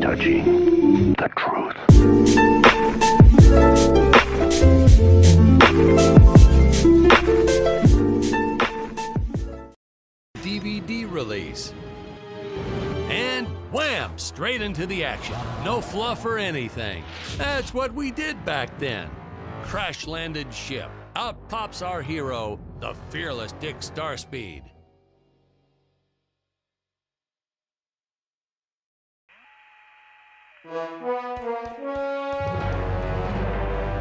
touching the truth. DVD release. And wham! Straight into the action. No fluff or anything. That's what we did back then. Crash-landed ship. Out pops our hero, the fearless Dick Starspeed.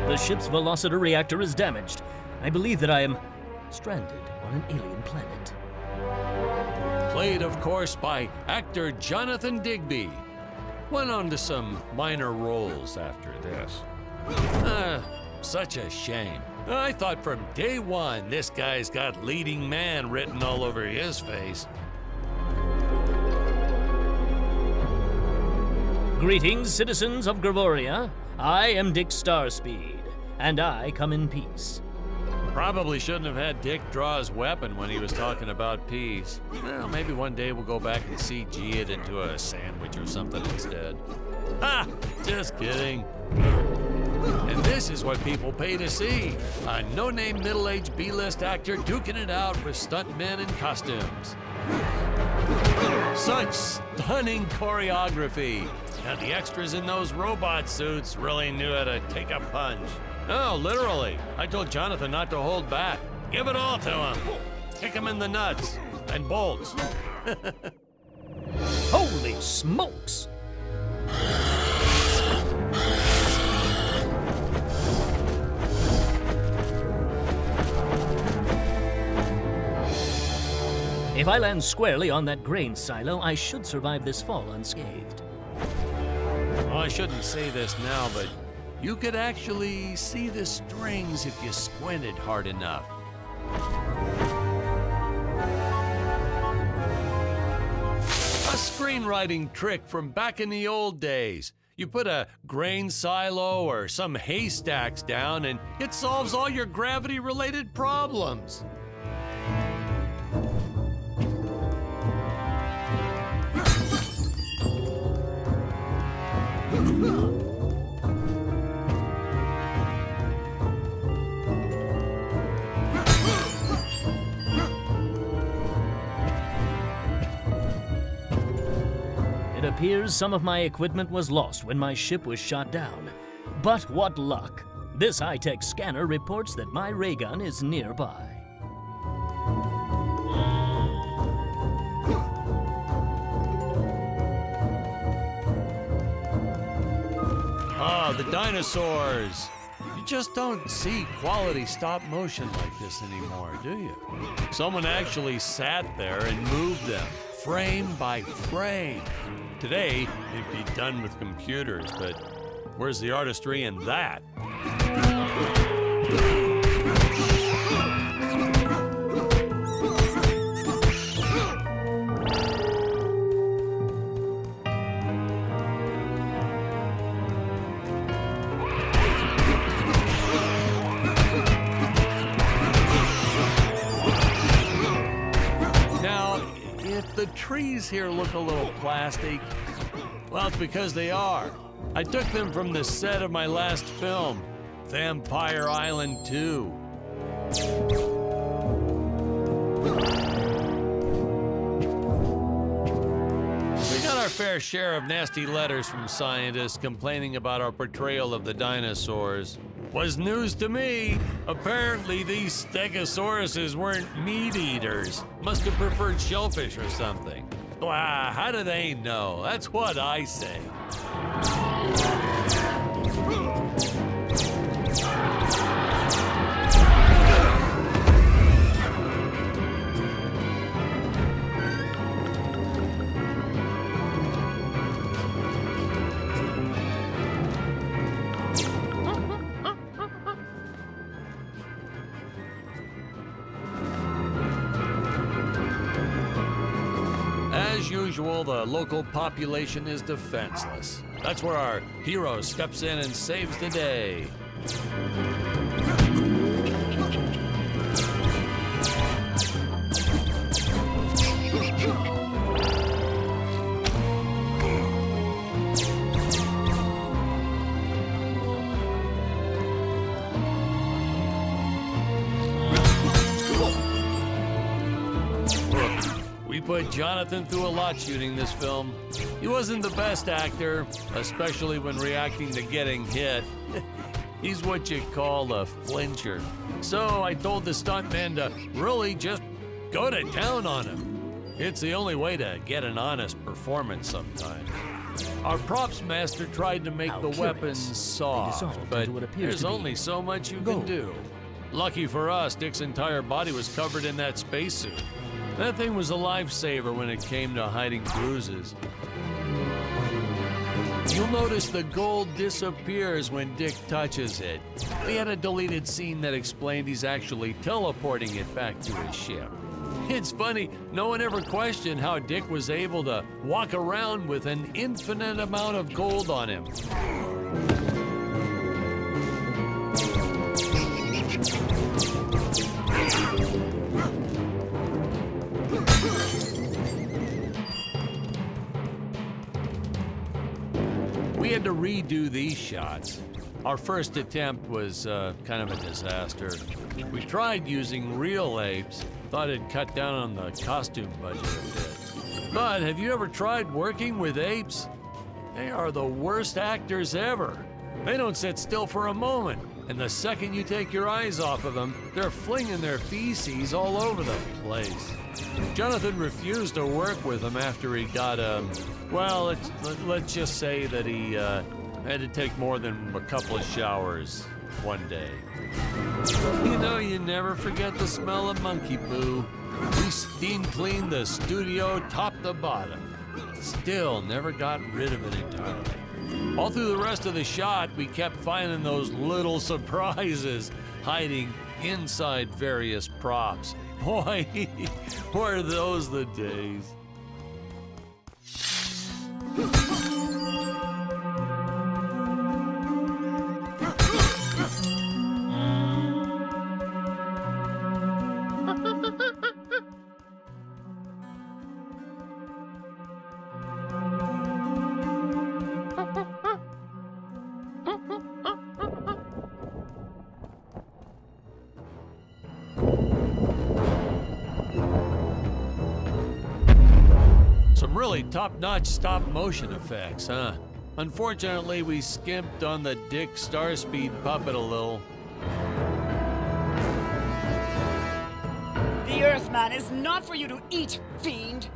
The ship's velocity reactor is damaged. I believe that I am stranded on an alien planet. Played, of course, by actor Jonathan Digby. Went on to some minor roles after this. Such a shame. I thought from day one this guy's got leading man written all over his face. Greetings, citizens of Gravoria. I am Dick Starspeed, and I come in peace. Probably shouldn't have had Dick draw his weapon when he was talking about peace. Well, maybe one day we'll go back and CG it into a sandwich or something instead. Ha! Just kidding. And this is what people pay to see. A no-name middle-aged B-list actor duking it out with stuntmen in costumes. Such stunning choreography. Now the extras in those robot suits really knew how to take a punch. No, literally. I told Jonathan not to hold back. Give it all to him. Kick him in the nuts and bolts. Holy smokes! If I land squarely on that grain silo, I should survive this fall unscathed. Well, I shouldn't say this now, but you could actually see the strings if you squinted hard enough. A screenwriting trick from back in the old days. You put a grain silo or some haystacks down and it solves all your gravity-related problems. It appears some of my equipment was lost when my ship was shot down. But what luck! This high-tech scanner reports that my ray gun is nearby. Ah, the dinosaurs! You just don't see quality stop motion like this anymore, do you? Someone actually sat there and moved them, frame by frame. Today, it'd be done with computers, but where's the artistry in that? The trees here look a little plastic. Well, it's because they are. I took them from the set of my last film, Vampire Island 2. We got our fair share of nasty letters from scientists complaining about our portrayal of the dinosaurs. Was news to me. Apparently, these stegosauruses weren't meat eaters. Must have preferred shellfish or something. Wow, how do they know? That's what I say. As usual, the local population is defenseless. That's where our hero steps in and saves the day. put Jonathan through a lot shooting this film. He wasn't the best actor, especially when reacting to getting hit. He's what you call a flincher. So I told the stuntman to really just go to town on him. It's the only way to get an honest performance sometimes. Our props master tried to make the weapons soft, but there's only so much you can do. Lucky for us, Dick's entire body was covered in that spacesuit. That thing was a lifesaver when it came to hiding bruises. You'll notice the gold disappears when Dick touches it. We had a deleted scene that explained he's actually teleporting it back to his ship. It's funny, no one ever questioned how Dick was able to walk around with an infinite amount of gold on him. We had to redo these shots. Our first attempt was kind of a disaster. We tried using real apes, thought it'd cut down on the costume budget a bit. But have you ever tried working with apes? They are the worst actors ever. They don't sit still for a moment, and the second you take your eyes off of them, they're flinging their feces all over the place. Jonathan refused to work with them after he got, well, let's just say that he had to take more than a couple of showers one day. You know, you never forget the smell of monkey poo. We steam cleaned the studio top to bottom. Still never got rid of it entirely. All through the rest of the shot, we kept finding those little surprises hiding inside various props. Boy, were those the days. Some really top-notch stop-motion effects, huh? Unfortunately, we skimped on the Dick Starspeed puppet a little. The Earthman is not for you to eat, fiend!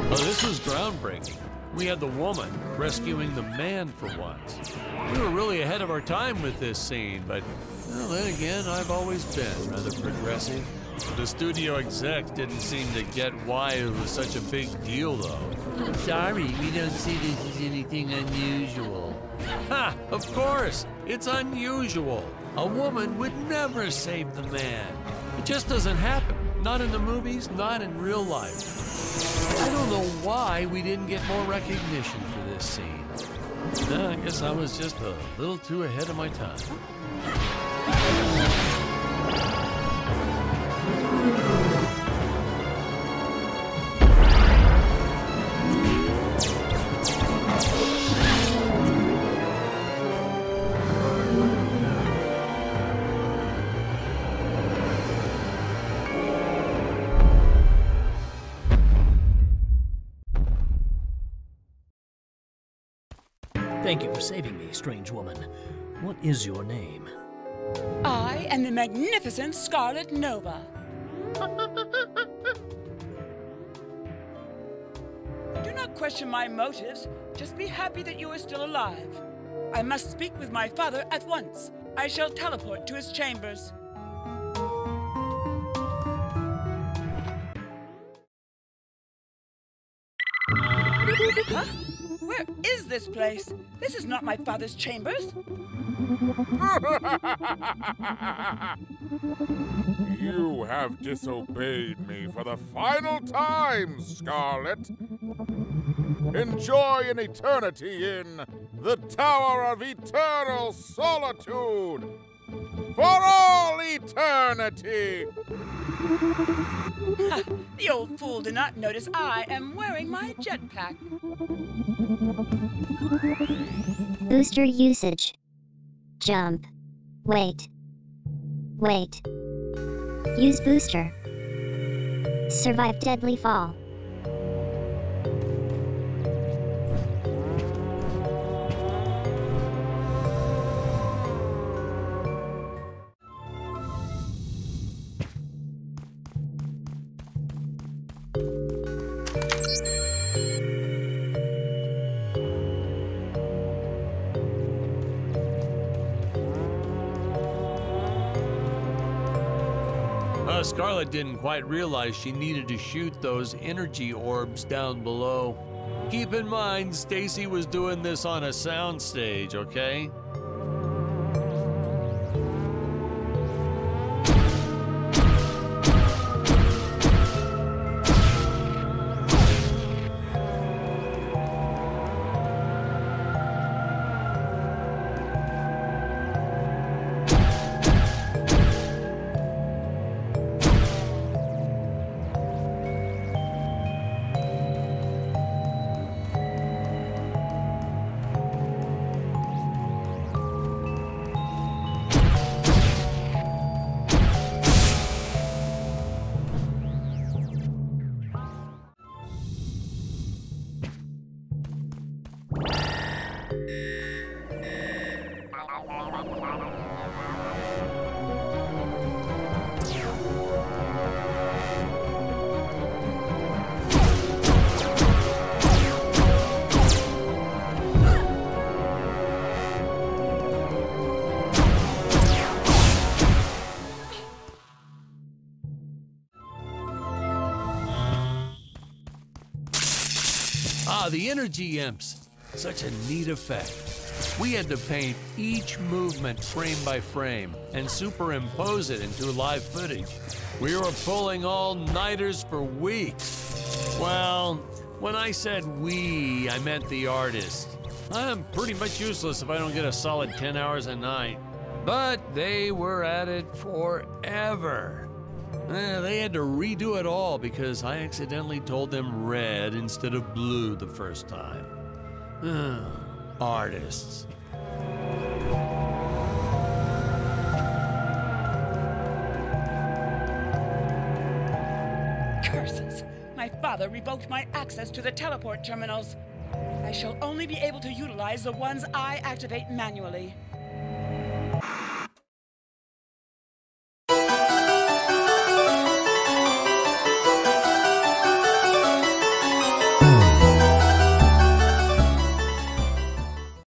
Oh, this was groundbreaking. We had the woman rescuing the man for once. We were really ahead of our time with this scene, but well, then again, I've always been rather progressive. The studio execs didn't seem to get why it was such a big deal, though. Sorry, we don't see this as anything unusual. Ha! Of course! It's unusual. A woman would never save the man. It just doesn't happen. Not in the movies, not in real life. I don't know why we didn't get more recognition for this scene. No, I guess I was just a little too ahead of my time. Thank you for saving me, strange woman. What is your name? I am the magnificent Scarlet Nova. Do not question my motives. Just be happy that you are still alive. I must speak with my father at once. I shall teleport to his chambers. Huh? Where is this place? This is not my father's chambers. You have disobeyed me for the final time, Scarlet. Enjoy an eternity in the Tower of Eternal Solitude. For all eternity! The old fool did not notice I am wearing my jetpack. Booster usage. Jump. Wait. Wait. Use booster. Survive deadly fall. Scarlet didn't quite realize she needed to shoot those energy orbs down below. Keep in mind, Stacy was doing this on a soundstage, okay? The energy imps. Such a neat effect. We had to paint each movement frame by frame and superimpose it into live footage. We were pulling all-nighters for weeks. Well, when I said we, I meant the artist. I'm pretty much useless if I don't get a solid 10 hours a night. But they were at it forever. They had to redo it all because I accidentally told them red instead of blue the first time. Artists. Curses! My father revoked my access to the teleport terminals. I shall only be able to utilize the ones I activate manually.